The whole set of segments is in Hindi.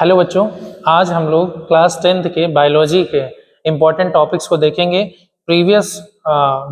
हेलो बच्चों, आज हम लोग क्लास 10th के बायोलॉजी के इम्पोर्टेंट टॉपिक्स को देखेंगे। प्रीवियस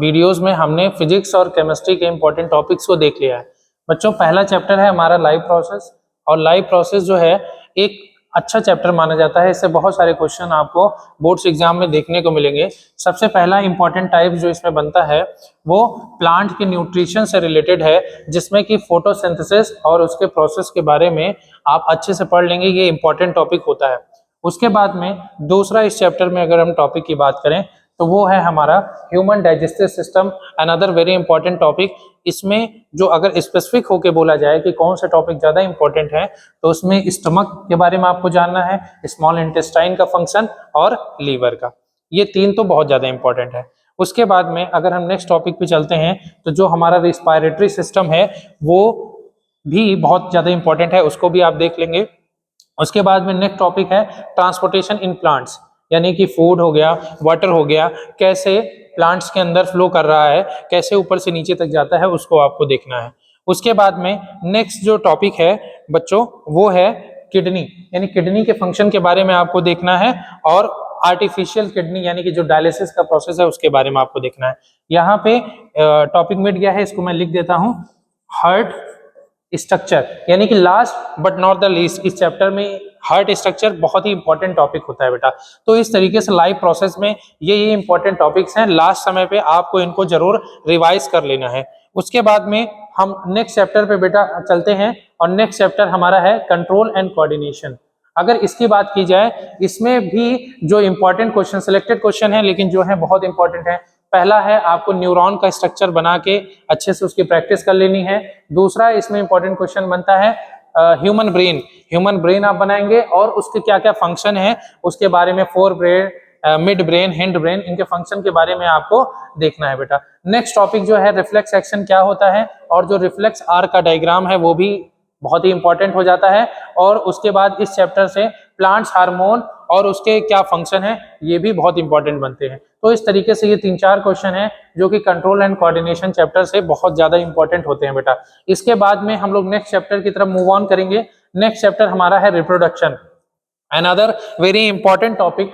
वीडियोस में हमने फिजिक्स और केमिस्ट्री के इम्पोर्टेंट टॉपिक्स को देख लिया है। बच्चों, पहला चैप्टर है हमारा लाइव प्रोसेस, और लाइव प्रोसेस जो है एक अच्छा चैप्टर माना जाता है। इससे बहुत सारे क्वेश्चन आपको बोर्ड्स एग्जाम में देखने को मिलेंगे। सबसे पहला इंपॉर्टेंट टाइप जो इसमें बनता है वो प्लांट के न्यूट्रिशन से रिलेटेड है, जिसमें कि फोटोसिंथेसिस और उसके प्रोसेस के बारे में आप अच्छे से पढ़ लेंगे। ये इंपॉर्टेंट टॉपिक होता है। उसके बाद में दूसरा इस चैप्टर में अगर हम टॉपिक की बात करें तो वो है हमारा human digestive system, another very important topic. इसमें जो अगर स्पेसिफिक होके बोला जाए कि कौन सा टॉपिक ज्यादा इंपॉर्टेंट है तो उसमें स्टमक के बारे में आपको जानना है, स्मॉल इंटेस्टाइन का फंक्शन और लीवर का। ये तीन तो बहुत ज्यादा इंपॉर्टेंट है। उसके बाद में अगर हम नेक्स्ट टॉपिक पे चलते हैं तो जो हमारा रिस्पायरेटरी सिस्टम है वो भी बहुत ज्यादा इंपॉर्टेंट है, उसको भी आप देख लेंगे। उसके बाद में नेक्स्ट टॉपिक है ट्रांसपोर्टेशन इन प्लांट्स, यानी कि फूड हो गया, वाटर हो गया, कैसे प्लांट्स के अंदर फ्लो कर रहा है, कैसे ऊपर से नीचे तक जाता है, उसको आपको देखना है। उसके बाद में नेक्स्ट जो टॉपिक है बच्चों वो है किडनी, यानी किडनी के फंक्शन के बारे में आपको देखना है, और आर्टिफिशियल किडनी यानी कि जो डायलिसिस का प्रोसेस है उसके बारे में आपको देखना है। यहाँ पे टॉपिक मिट गया है, इसको मैं लिख देता हूँ। हार्ट स्ट्रक्चर, यानी कि last but not the least, इस चैप्टर में हार्ट स्ट्रक्चर बहुत ही इंपॉर्टेंट टॉपिक होता है बेटा। तो इस तरीके से लाइव प्रोसेस में ये इंपॉर्टेंट टॉपिक्स हैं। लास्ट समय पे आपको इनको जरूर रिवाइज कर लेना है। उसके बाद में हम नेक्स्ट चैप्टर पे बेटा चलते हैं, और नेक्स्ट चैप्टर हमारा है कंट्रोल एंड कोऑर्डिनेशन। अगर इसकी बात की जाए, इसमें भी जो इंपॉर्टेंट क्वेश्चन, सिलेक्टेड क्वेश्चन है लेकिन जो है बहुत इंपॉर्टेंट है। पहला है आपको न्यूरॉन का स्ट्रक्चर बना के अच्छे से उसकी प्रैक्टिस कर लेनी है। दूसरा इसमें इंपॉर्टेंट क्वेश्चन बनता है ह्यूमन ब्रेन। ह्यूमन ब्रेन आप बनाएंगे और उसके क्या क्या फंक्शन है उसके बारे में, fore brain, mid brain, hind brain, इनके फंक्शन के बारे में आपको देखना है बेटा। नेक्स्ट टॉपिक जो है रिफ्लेक्स एक्शन क्या होता है, और जो रिफ्लेक्स आर का डायग्राम है वो भी बहुत ही इंपॉर्टेंट हो जाता है। और उसके बाद इस चैप्टर से प्लांट्स हार्मोन और उसके क्या फंक्शन है ये भी बहुत इंपॉर्टेंट बनते हैं। तो इस तरीके से ये 3-4 क्वेश्चन है जो कि कंट्रोल एंड कोऑर्डिनेशन चैप्टर से बहुत ज्यादा इंपॉर्टेंट होते हैं बेटा। इसके बाद में हम लोग नेक्स्ट चैप्टर की तरफ मूव ऑन करेंगे। नेक्स्ट चैप्टर हमारा है reproduction, another very important topic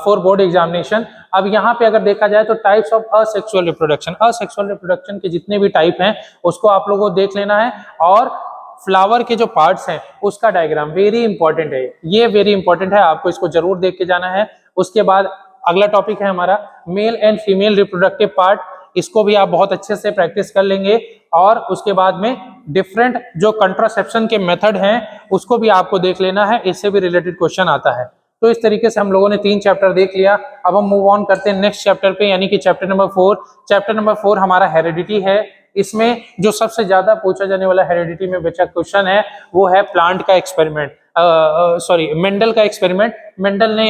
for board examination. अब यहाँ पे अगर देखा जाए तो types of asexual reproduction, asexual reproduction के जितने भी टाइप हैं उसको आप लोगों को देख लेना है। और फ्लावर के जो पार्ट्स हैं उसका डायग्राम वेरी इंपॉर्टेंट है, ये वेरी इंपॉर्टेंट है, आपको इसको जरूर देख के जाना है। उसके बाद अगला टॉपिक है हमारा male and female reproductive part, इसको भी आप बहुत अच्छे से प्रैक्टिस कर लेंगे। और उसके बाद में डिफरेंट जो कंट्रासेप्शन के मेथड हैं उसको भी आपको देख लेना है, इससे भी रिलेटेड क्वेश्चन आता है। तो इस तरीके से हम लोगों ने 3 चैप्टर देख लिया। अब हम मूव ऑन करते हैं नेक्स्ट चैप्टर पे, यानी कि चैप्टर नंबर 4। चैप्टर नंबर 4 हमारा हेरिडिटी है। इसमें जो सबसे ज्यादा पूछा जाने वाला हेरिडिटी में बचा क्वेश्चन है वो है प्लांट का एक्सपेरिमेंट, सॉरी मेंडल का एक्सपेरिमेंट। मेंडल ने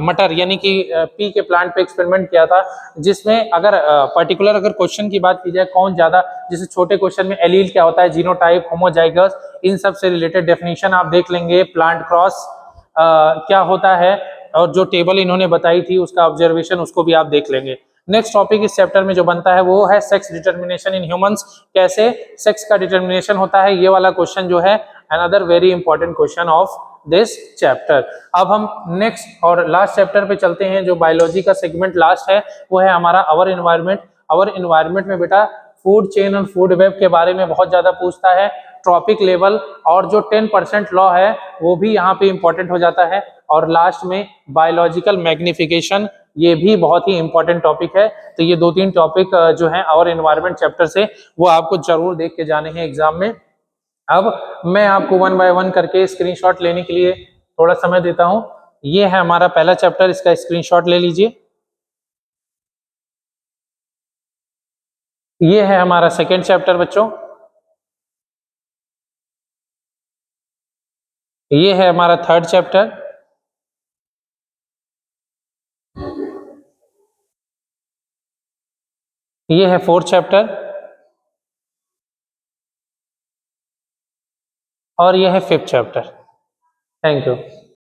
मटर यानी कि पी के प्लांट पे एक्सपेरिमेंट किया था, जिसमें अगर पर्टिकुलर अगर क्वेश्चन की बात की जाए कौन ज्यादा, जैसे छोटे क्वेश्चन में एलील क्या होता है, जीनोटाइप, होमोजाइगस, इन सब से रिलेटेड डेफिनेशन आप देख लेंगे। प्लांट क्रॉस क्या होता है, और जो टेबल इन्होंने बताई थी उसका ऑब्जर्वेशन, उसको भी आप देख लेंगे। नेक्स्ट टॉपिक इस चैप्टर में जो बनता है वो है सेक्स डिटर्मिनेशन इन ह्यूमंस, कैसे सेक्स का डिटर्मिनेशन होता है, ये वाला क्वेश्चन जो है another very important question of this chapter. अब हम नेक्स्ट और लास्ट चैप्टर पे चलते हैं, जो बायोलॉजी का सेगमेंट लास्ट है वो है हमारा अवर एनवायरनमेंट। अवर एनवायरनमेंट में बेटा फूड चेन और फूड वेब के बारे में बहुत ज्यादा पूछता है, ट्रॉपिक लेवल, और जो 10% लॉ है वो भी यहाँ पे इंपॉर्टेंट हो जाता है। और लास्ट में बायोलॉजिकल मैग्निफिकेशन, ये भी बहुत ही इंपॉर्टेंट टॉपिक है। तो ये 2-3 टॉपिक जो है और एनवायरनमेंट चैप्टर से वो आपको जरूर देख के जाने हैं एग्जाम में। अब मैं आपको 1 बाय 1 करके स्क्रीनशॉट लेने के लिए थोड़ा समय देता हूं। ये है हमारा पहला चैप्टर, इसका स्क्रीनशॉट ले लीजिए। ये है हमारा सेकेंड चैप्टर बच्चों। ये है हमारा थर्ड चैप्टर। ये है फोर्थ चैप्टर। और ये है फिफ्थ चैप्टर। Thank you.